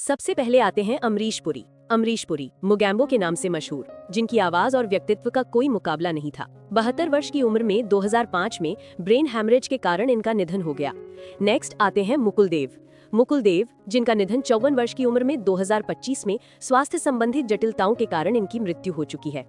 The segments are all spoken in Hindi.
सबसे पहले आते हैं अमरीश पुरी। अमरीश पुरी मोगैम्बो के नाम से मशहूर, जिनकी आवाज और व्यक्तित्व का कोई मुकाबला नहीं था। 72 वर्ष की उम्र में 2005 में ब्रेन हैमरेज के कारण इनका निधन हो गया। नेक्स्ट आते हैं मुकुल देव। मुकुल देव, जिनका निधन 54 वर्ष की उम्र में 2025 में स्वास्थ्य संबंधित जटिलताओं के कारण इनकी मृत्यु हो चुकी है।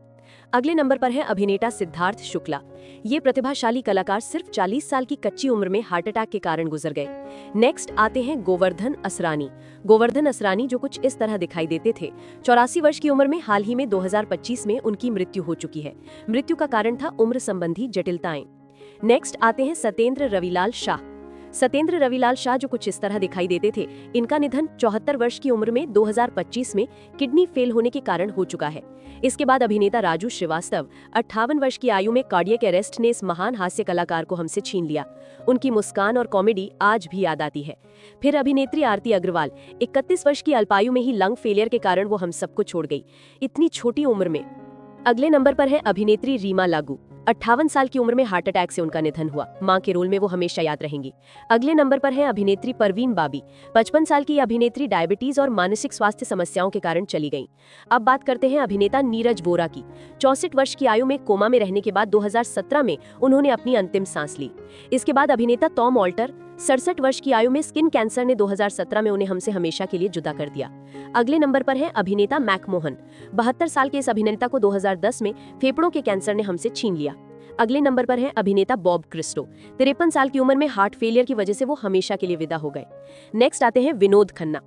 अगले नंबर पर है अभिनेता सिद्धार्थ शुक्ला। ये प्रतिभाशाली कलाकार सिर्फ 40 साल की कच्ची उम्र में हार्ट अटैक के कारण गुजर गए। नेक्स्ट आते हैं गोवर्धन असरानी। गोवर्धन असरानी जो कुछ इस तरह दिखाई देते थे। 84 वर्ष की उम्र में हाल ही में 2025 में उनकी मृत्यु हो चुकी है। मृत्यु का कारण था उम्र संबंधी जटिलताएं। नेक्स्ट आते हैं सत्येंद्र रविलाल शाह। सत्येंद्र रविलाल शाह जो कुछ इस तरह दिखाई देते थे। इनका निधन 74 वर्ष की उम्र में 2025 में किडनी फेल होने के कारण हो चुका है। इसके बाद अभिनेता राजू श्रीवास्तव 58 वर्ष की आयु में कार्डियक अरेस्ट ने इस महान हास्य कलाकार को हमसे छीन लिया। उनकी मुस्कान और कॉमेडी आज भी याद आती है। फिर अभिनेत्री आरती अग्रवाल 31 वर्ष की अल्पायु में ही लंग फेलियर के कारण वो हम सबको छोड़ गई, इतनी छोटी उम्र में। अगले नंबर पर है अभिनेत्री रीमा लागू। 58 साल की उम्र में हार्ट अटैक से उनका निधन हुआ। मां के रोल में वो हमेशा याद रहेंगी। अगले नंबर पर है अभिनेत्री परवीन बाबी। 55 साल की अभिनेत्री डायबिटीज और मानसिक स्वास्थ्य समस्याओं के कारण चली गईं। अब बात करते हैं अभिनेता नीरज वोरा की। 64 वर्ष की आयु में कोमा में रहने के बाद 2017 में उन्होंने अपनी अंतिम सांस ली। इसके बाद अभिनेता टॉम ऑल्टर 67 वर्ष की आयु में स्किन कैंसर ने 2017 में उन्हें हमसे हमेशा के लिए जुदा कर दिया। अगले नंबर पर है अभिनेता मैकमोहन। 72 साल के इस अभिनेता को 2010 में फेफड़ों के कैंसर ने हमसे छीन लिया। अगले नंबर पर है अभिनेता बॉब क्रिस्टो। 53 साल की उम्र में हार्ट फेलियर की वजह से वो हमेशा के लिए विदा हो गए। नेक्स्ट आते हैं विनोद खन्ना।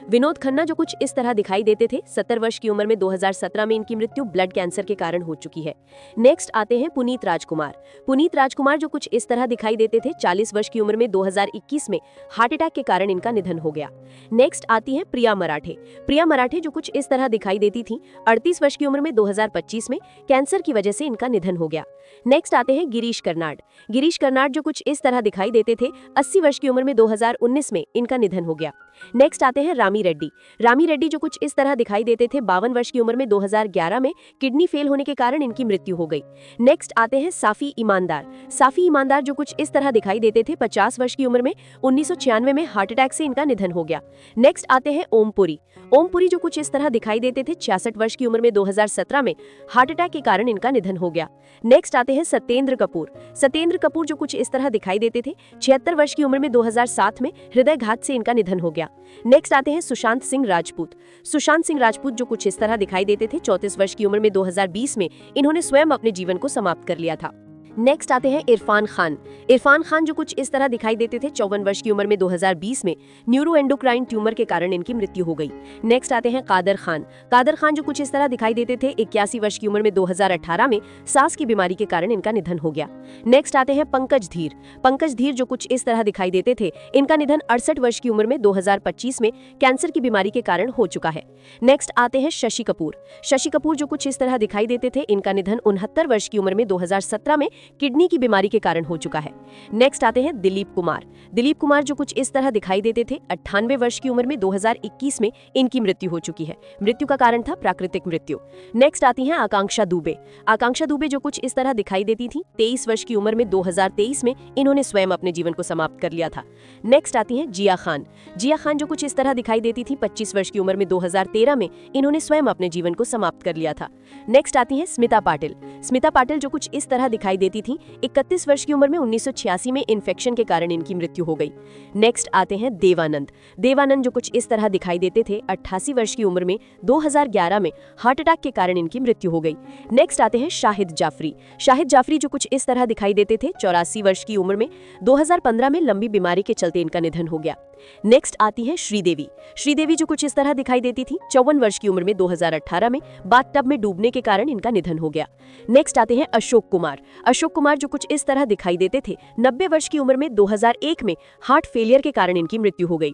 विनोद खन्ना जो कुछ इस तरह दिखाई देते थे। 70 वर्ष की उम्र में 2017 में इनकी मृत्यु ब्लड कैंसर के कारण हो चुकी है। नेक्स्ट आते हैं पुनीत राजकुमार। पुनीत राजकुमार जो कुछ इस तरह दिखाई देते थे। 40 वर्ष की उम्र में 2021 में हार्ट अटैक के कारण इनका निधन हो गया। नेक्स्ट आती है प्रिया मराठे। प्रिया मराठे जो कुछ इस तरह दिखाई देती थी। 38 वर्ष की उम्र में 2025 में कैंसर की वजह से इनका निधन हो गया। नेक्स्ट आते हैं गिरीश कर्नाड। गिरीश कर्नाड जो कुछ इस तरह दिखाई देते थे। 80 वर्ष की उम्र में 2019 में इनका निधन हो गया। नेक्स्ट आते हैं रामी रेड्डी। रामी रेड्डी जो कुछ इस तरह दिखाई देते थे। 52 वर्ष की उम्र में 2011 में किडनी फेल होने के कारण इनकी मृत्यु हो गई। नेक्स्ट आते हैं साफी ईमानदार। साफी ईमानदार जो कुछ इस तरह दिखाई देते थे। 50 वर्ष की उम्र में 1996 में हार्ट अटैक से इनका निधन हो गया। नेक्स्ट आते हैं ओम पुरी। ओम पुरी जो कुछ इस तरह दिखाई देते थे। 66 वर्ष की उम्र में 2017 में हार्ट अटैक के कारण इनका निधन हो गया। नेक्स्ट आते हैं सत्येंद्र कपूर। सत्येंद्र कपूर जो कुछ इस तरह दिखाई देते थे। 76 वर्ष की उम्र में 2007 में हृदयघात से इनका निधन हो गया। नेक्स्ट आते हैं सुशांत सिंह राजपूत। सुशांत सिंह राजपूत जो कुछ इस तरह दिखाई देते थे। 34 वर्ष की उम्र में 2020 में इन्होंने स्वयं अपने जीवन को समाप्त कर लिया था। नेक्स्ट आते हैं इरफान खान। इरफान खान जो कुछ इस तरह दिखाई देते थे। 54 वर्ष की उम्र में 2020 में न्यूरोएंडोक्राइन ट्यूमर के कारण इनकी मृत्यु हो गई। नेक्स्ट आते हैं कादर खान। कादर खान जो कुछ इस तरह दिखाई देते थे। 81 वर्ष की उम्र में 2018 में सांस की बीमारी के कारण इनका निधन हो गया। नेक्स्ट आते हैं पंकज धीर। पंकज धीर जो कुछ इस तरह दिखाई देते थे। इनका निधन 68 वर्ष की उम्र में 2025 में कैंसर की बीमारी के कारण हो चुका है। नेक्स्ट आते हैं शशि कपूर। शशि कपूर जो कुछ इस तरह दिखाई देते थे। इनका निधन 69 वर्ष की उम्र में 2017 में किडनी की बीमारी के कारण हो चुका है। नेक्स्ट आते हैं दिलीप कुमार। दिलीप कुमार जो कुछ इस तरह दिखाई देते थे। 98 वर्ष की उम्र में 2021 में इनकी मृत्यु हो चुकी है। मृत्यु का कारण था प्राकृतिक मृत्यु। नेक्स्ट आती हैं आकांक्षा दुबे। आकांक्षा दुबे जो कुछ इस तरह दिखाई देती थी। 23 वर्ष की उम्र में 2023 में इन्होंने स्वयं अपने जीवन को समाप्त कर लिया था। नेक्स्ट आती हैं जिया खान। जिया खान जो कुछ इस तरह दिखाई देती थी। 25 वर्ष की उम्र में 2013 में इन्होंने स्वयं अपने जीवन को समाप्त कर लिया था। नेक्स्ट आती हैं स्मिता पाटिल। स्मिता पाटिल जो कुछ इस तरह दिखाई देती थी। 31 वर्ष की उम्र में 1986 में इन्फेक्शन के कारण इनकी मृत्यु हो गई। नेक्स्ट आते हैं देवानंद। देवानंद जो कुछ इस तरह दिखाई देते थे। 88 वर्ष की उम्र में 2011 में हार्ट अटैक के कारण इनकी मृत्यु हो गई। नेक्स्ट आते हैं शाहिद जाफरी। शाहिद जाफरी जो कुछ इस तरह दिखाई देते थे। 84 वर्ष की उम्र में 2015 में लंबी बीमारी के चलते इनका निधन हो गया। नेक्स्ट आती है श्रीदेवी। श्रीदेवी जो कुछ इस तरह दिखाई देती थी। 54 वर्ष की उम्र में 2018 में बाथटब में डूबने के कारण इनका निधन हो गया। नेक्स्ट आते हैं अशोक कुमार। अशोक कुमार जो कुछ इस तरह दिखाई देते थे। 90 वर्ष की उम्र में 2001 में हार्ट फेलियर के कारण इनकी मृत्यु हो गई।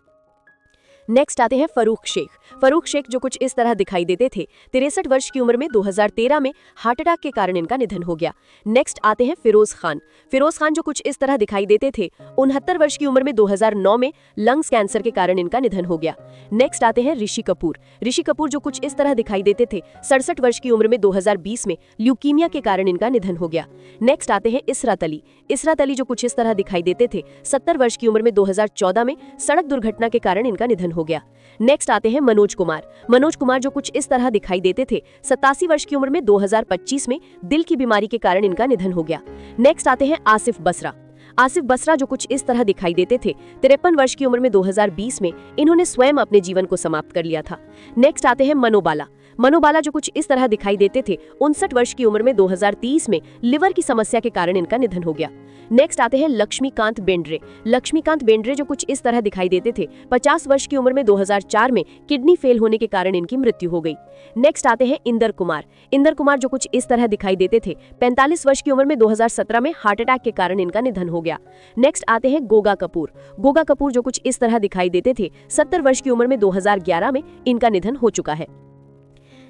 नेक्स्ट आते हैं फरूख शेख। फरूख शेख जो कुछ इस तरह दिखाई देते थे, 63 वर्ष की उम्र में 2013 में हार्ट अटैक के कारण इनका निधन हो गया। नेक्स्ट आते हैं फिरोज खान। फिरोज खान जो कुछ इस तरह दिखाई देते थे, 69 वर्ष की उम्र में 2009 में लंग्स कैंसर के कारण इनका निधन हो गया। नेक्स्ट आते हैं ऋषि कपूर। ऋषि कपूर जो कुछ इस तरह दिखाई देते थे, 67 वर्ष की उम्र में 2020 में ल्यूकीमिया के कारण इनका निधन हो गया। नेक्स्ट आते हैं इसरात अली। इसरात अली जो कुछ इस तरह दिखाई देते थे, 70 वर्ष की उम्र में 2014 में सड़क दुर्घटना के कारण इनका निधन हो गया। नेक्स्ट आते हैं मनोज कुमार। मनोज कुमार जो कुछ इस तरह दिखाई देते थे, 87 वर्ष की उम्र में 2025 में दिल की बीमारी के कारण इनका निधन हो गया। नेक्स्ट आते हैं आसिफ बसरा। आसिफ बसरा जो कुछ इस तरह दिखाई देते थे, 53 वर्ष की उम्र में 2020 में इन्होंने स्वयं अपने जीवन को समाप्त कर लिया था। नेक्स्ट आते हैं मनोबाला। मनोबाला जो कुछ इस तरह दिखाई देते थे, 59 वर्ष की उम्र में 2030 में लिवर की समस्या के कारण इनका निधन हो गया। नेक्स्ट आते हैं लक्ष्मीकांत बेंड्रे। लक्ष्मीकांत बेंड्रे जो कुछ इस तरह दिखाई देते थे, 50 वर्ष की उम्र में 2004 में किडनी फेल होने के कारण इनकी मृत्यु हो गई। नेक्स्ट आते हैं इंदर कुमार। इंदर कुमार जो कुछ इस तरह दिखाई देते थे, 45 वर्ष की उम्र में 2017 में हार्ट अटैक के कारण इनका निधन हो गया। नेक्स्ट आते हैं गोगा कपूर। गोगा कपूर जो कुछ इस तरह दिखाई देते थे, 70 वर्ष की उम्र में 2011 में इनका निधन हो चुका है।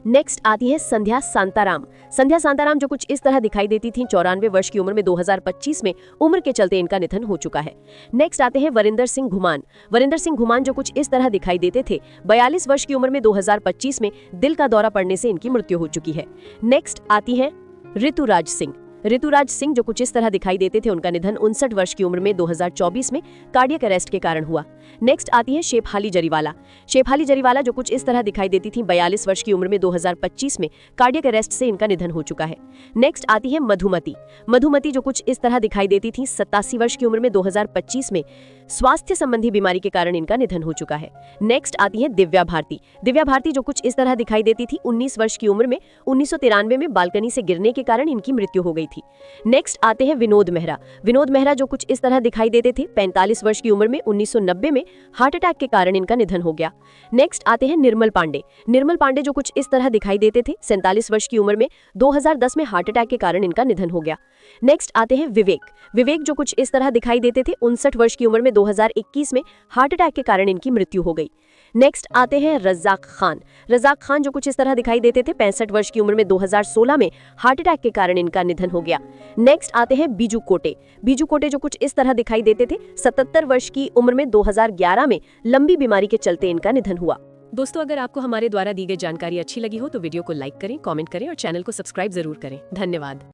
नेक्स्ट आती है संध्या शांताराम। संध्या शांताराम जो कुछ इस तरह दिखाई देती थी, 94 वर्ष की उम्र में 2025 में उम्र के चलते इनका निधन हो चुका है। नेक्स्ट आते हैं वरिंदर सिंह घुमान। वरिंदर सिंह घुमान जो कुछ इस तरह दिखाई देते थे, 42 वर्ष की उम्र में 2025 में दिल का दौरा पड़ने से इनकी मृत्यु हो चुकी है। नेक्स्ट आती है ऋतुराज सिंह। ऋतुराज सिंह जो कुछ इस तरह दिखाई देते थे, उनका निधन 59 वर्ष की उम्र में 2024 में कार्डियक अरेस्ट के कारण हुआ। नेक्स्ट आती है शेफाली जरीवाला। शेफाली जरीवाला जो कुछ इस तरह दिखाई देती थी, 42 वर्ष की उम्र में 2025 में कार्डियक अरेस्ट से इनका निधन हो चुका है। नेक्स्ट आती है मधुमती। मधुमती जो कुछ इस तरह दिखाई देती थी, 87 वर्ष की उम्र में 2025 में स्वास्थ्य संबंधी बीमारी के कारण इनका निधन हो चुका है। नेक्स्ट आती है दिव्या भारती। दिव्या भारती जो कुछ इस तरह दिखाई देती थी, 19 वर्ष की उम्र में 1993 में बालकनी से गिरने के कारण इनकी मृत्यु हो गई थी। नेक्स्ट आते हैं विनोद मेहरा। विनोद मेहरा जो कुछ इस तरह दिखाई देते थे, 45 वर्ष की उम्र में 1990 में हार्ट अटैक के कारण इनका निधन हो गया। नेक्स्ट आते हैं निर्मल पांडे। निर्मल पांडे जो कुछ इस तरह दिखाई देते थे, 47 वर्ष की उम्र में 2010 में हार्ट अटैक के कारण इनका निधन हो गया। नेक्स्ट आते हैं विवेक। विवेक जो कुछ इस तरह दिखाई देते थे, 59 वर्ष की उम्र में 2021 में हार्ट अटैक के कारण इनकी मृत्यु हो गई। नेक्स्ट आते हैं रज़ाक खान। रज़ाक खान जो कुछ इस तरह दिखाई देते थे, 65 वर्ष की उम्र में 2016 में हार्ट अटैक के कारण इनका निधन हो गया। नेक्स्ट आते हैं बीजू कोटे। बीजू कोटे जो कुछ इस तरह दिखाई देते थे, 77 वर्ष की उम्र में 2011 में लंबी बीमारी के चलते इनका निधन हुआ। दोस्तों, अगर आपको हमारे द्वारा दी गई जानकारी अच्छी लगी हो तो वीडियो को लाइक करें, कमेंट करें और चैनल को सब्सक्राइब जरूर करें। धन्यवाद।